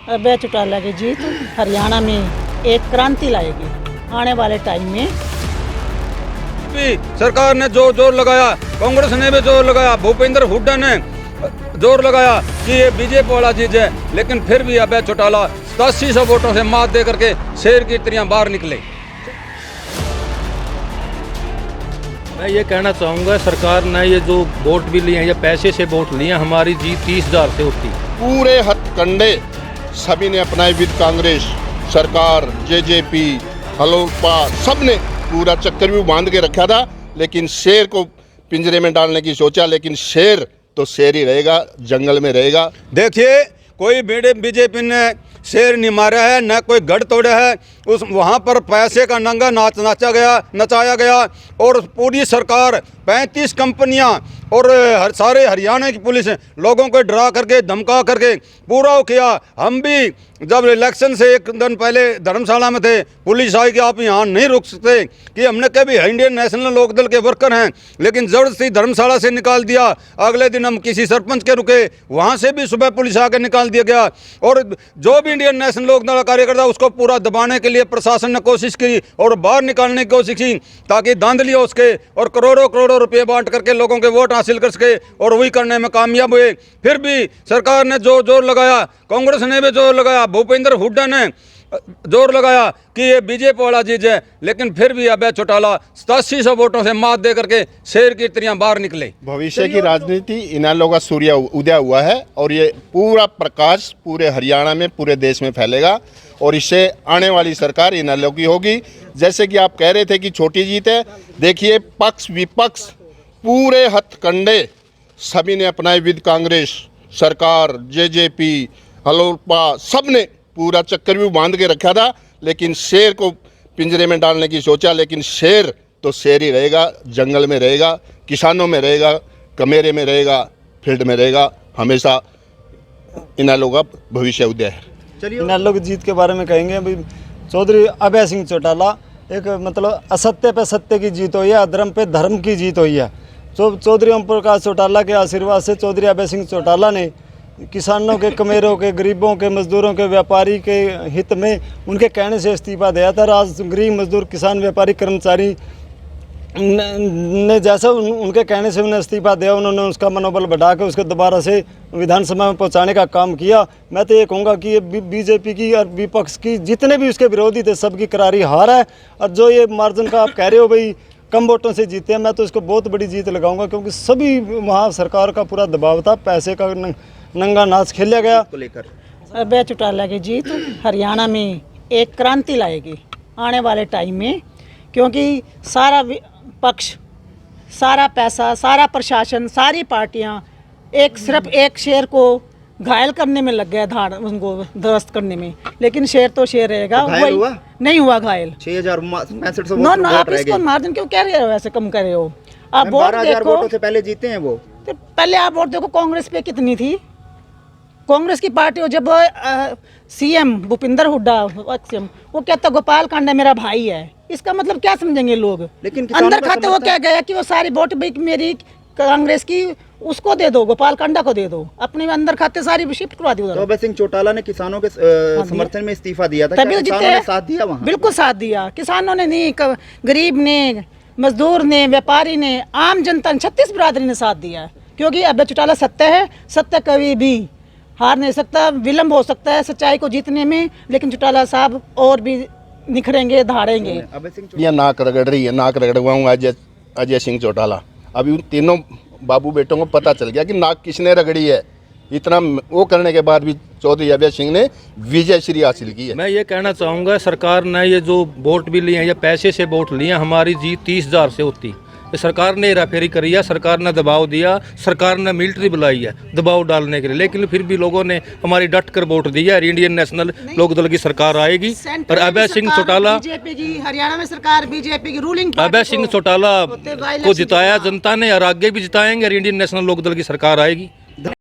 अभय चौटाला की जीत हरियाणा में एक क्रांति लाएगी आने वाले टाइम में। भी सरकार ने जो जोर लगाया, कांग्रेस ने भी जोर लगाया, भूपेंद्र हुड्डा ने जोर लगाया कि ये बीजेपी वाला चीज है, लेकिन फिर भी अभय चौटाला 8700 वोटों से मात दे करके शेर की तरह बाहर निकले। मैं ये कहना चाहूँगा, सरकार ने ये जो वोट भी लिए हैं या पैसे से वोट लिए, हमारी जीत 30,000 से होती। पूरे हथकंडे सभी ने अपनाए विद कांग्रेस सरकार, जेजेपी, हलोपा, सब ने पूरा चक्रव्यूह बांध के रखा था, लेकिन शेर को पिंजरे में डालने की सोचा, लेकिन शेर तो शेर ही रहेगा, जंगल में रहेगा। देखिए, कोई बीजेपी ने शेर नहीं मारा है, न कोई गढ़ तोड़ा है। उस वहाँ पर पैसे का नंगा नाच नचाया गया और पूरी सरकार 35 कंपनियाँ और सारे हरियाणा की पुलिस लोगों को डरा करके धमका करके पूरा वो किया। हम भी जब इलेक्शन से एक दिन पहले धर्मशाला में थे, पुलिस आई कि आप यहाँ नहीं रुक सकते, कि हमने कभी इंडियन नेशनल लोकदल के वर्कर हैं, लेकिन ज़बरदस्ती धर्मशाला से निकाल दिया। अगले दिन हम किसी सरपंच के रुके, वहाँ से भी सुबह पुलिस आकर निकाल दिया गया। और जो भी इंडियन नेशनल लोकदल कार्यकर्ता उसको पूरा दबाने के लिए प्रशासन ने कोशिश की और बाहर निकालने की कोशिश की, ताकि धांधली हो सके और करोड़ों करोड़ों रुपये बांट करके लोगों के वोट हासिल कर सके, और वही करने में कामयाब हुए। फिर भी सरकार ने जो जोर लगाया, कांग्रेस ने भी जोर लगाया, भूपेंद्र हुड्डा ने जोर लगाया कि ये बीजेपी वाला चीज है, लेकिन फिर भी अभय चौटाला 8700 वोटों से मात दे करके शेर की तरह बाहर निकले। भविष्य की राजनीति इनेलो का सूर्य उदय हुआ है और ये पूरा प्रकाश पूरे हरियाणा में, पूरे देश में फैलेगा, और इससे आने वाली सरकार इनेलो की होगी। जैसे कि आप कह रहे थे कि छोटी जीत है, देखिए पक्ष विपक्ष पूरे हथकंडे सभी ने अपनाए विद कांग्रेस सरकार, जेजेपी, हलोपा, सब ने पूरा चक्रव्यूह बांध के रखा था, लेकिन शेर को पिंजरे में डालने की सोचा, लेकिन शेर तो शेर ही रहेगा, जंगल में रहेगा, किसानों में रहेगा, कमेरे में रहेगा, फील्ड में रहेगा। हमेशा इनेलो का भविष्य उदय है। इनेलो की जीत के बारे में कहेंगे, अभी चौधरी अभय सिंह चौटाला एक मतलब असत्य पे सत्य की जीत हुई है, अधर्म पे धर्म की जीत हुई है। चौधरी ओम प्रकाश चौटाला के आशीर्वाद से चौधरी अभय सिंह चौटाला ने किसानों के, कमेरों के, गरीबों के, मजदूरों के, व्यापारी के हित में उनके कहने से इस्तीफा दिया था। आज गरीब, मजदूर, किसान, व्यापारी, कर्मचारी ने जैसा उनके कहने से उन्हें इस्तीफा दिया, उन्होंने उसका मनोबल बढ़ा के उसको दोबारा से विधानसभा में पहुंचाने का काम किया। मैं तो ये कहूँगा कि ये बीजेपी की और विपक्ष की जितने भी उसके विरोधी थे सबकी करारी हार है। और जो ये मार्जिन का आप कह रहे हो भाई कम वोटों से जीते हैं, मैं तो इसको बहुत बड़ी जीत लगाऊंगा, क्योंकि सभी वहाँ सरकार का पूरा दबाव था, पैसे का नंगा नाच खेला गया को लेकर। अभय चौटाला की जीत हरियाणा में एक क्रांति लाएगी आने वाले टाइम में, क्योंकि सारा पक्ष, सारा पैसा, सारा प्रशासन, सारी पार्टियां सिर्फ एक शेर को घायल करने में लग गया, धाड़ उनको ध्वस्त करने में, लेकिन शेर तो शेर रहेगा। तो घायल हुआ? नहीं हुआ घायल। 6,6500 नो आप इसको मार्जिन क्यों कह रहे हो, ऐसे कम कर रहे हो आप? वोट 12,000 वोटों से पहले जीते हैं वो। तो पहले आप वोट देखो कांग्रेस पे कितनी थी, कांग्रेस की पार्टी। जब सीएम भूपेंद्र हुड्डा वो कहता गोपाल कांडा मेरा भाई है, इसका मतलब क्या समझेंगे लोग? लेकिन अंदर खाते वो क्या गया कि वो सारी वोट मेरी कांग्रेस की उसको दे दो, गोपाल कांडा को दे दो, अपने अंदर खाते सारी शिफ्ट करवा दी। तो अभय सिंह चौटाला ने किसानों के समर्थन में इस्तीफा दिया था, तभी किसानों ने साथ दिया वहाँ? बिल्कुल साथ दिया, किसानों ने नहीं, गरीब ने, मजदूर ने, व्यापारी ने, आम जनता ने, 36 बिरादरी ने साथ दिया, क्योंकि अभय चौटाला सत्य है, सत्य कभी भी हार नहीं सकता। विलम्ब हो सकता है सच्चाई को जीतने में, लेकिन चौटाला साहब और भी निखरेंगे, धाड़ेंगे। ये नाक रगड़ रही है, नाक रगड़वाऊंगा अजय सिंह चौटाला। अभी उन तीनों बाबू बेटों को पता चल गया कि नाक किसने रगड़ी है। इतना वो करने के बाद भी चौधरी अभय सिंह ने विजय श्री हासिल की है। मैं ये कहना चाहूँगा, सरकार ने ये जो वोट भी लिए हैं या पैसे से वोट लिए, हमारी जीत 30,000 से होती। सरकार ने हेराफेरी करी है, सरकार ने दबाव दिया, सरकार ने मिलिट्री बुलाई है दबाव डालने के लिए, लेकिन फिर भी लोगों ने हमारी डट कर वोट दिया। इंडियन नेशनल लोकदल की सरकार आएगी और अभय सिंह चौटाला, बीजेपी की हरियाणा में सरकार, बीजेपी की रूलिंग, अभय सिंह चौटाला को जिताया जनता ने और आगे भी जिताएंगे और इंडियन नेशनल लोकदल की सरकार आएगी।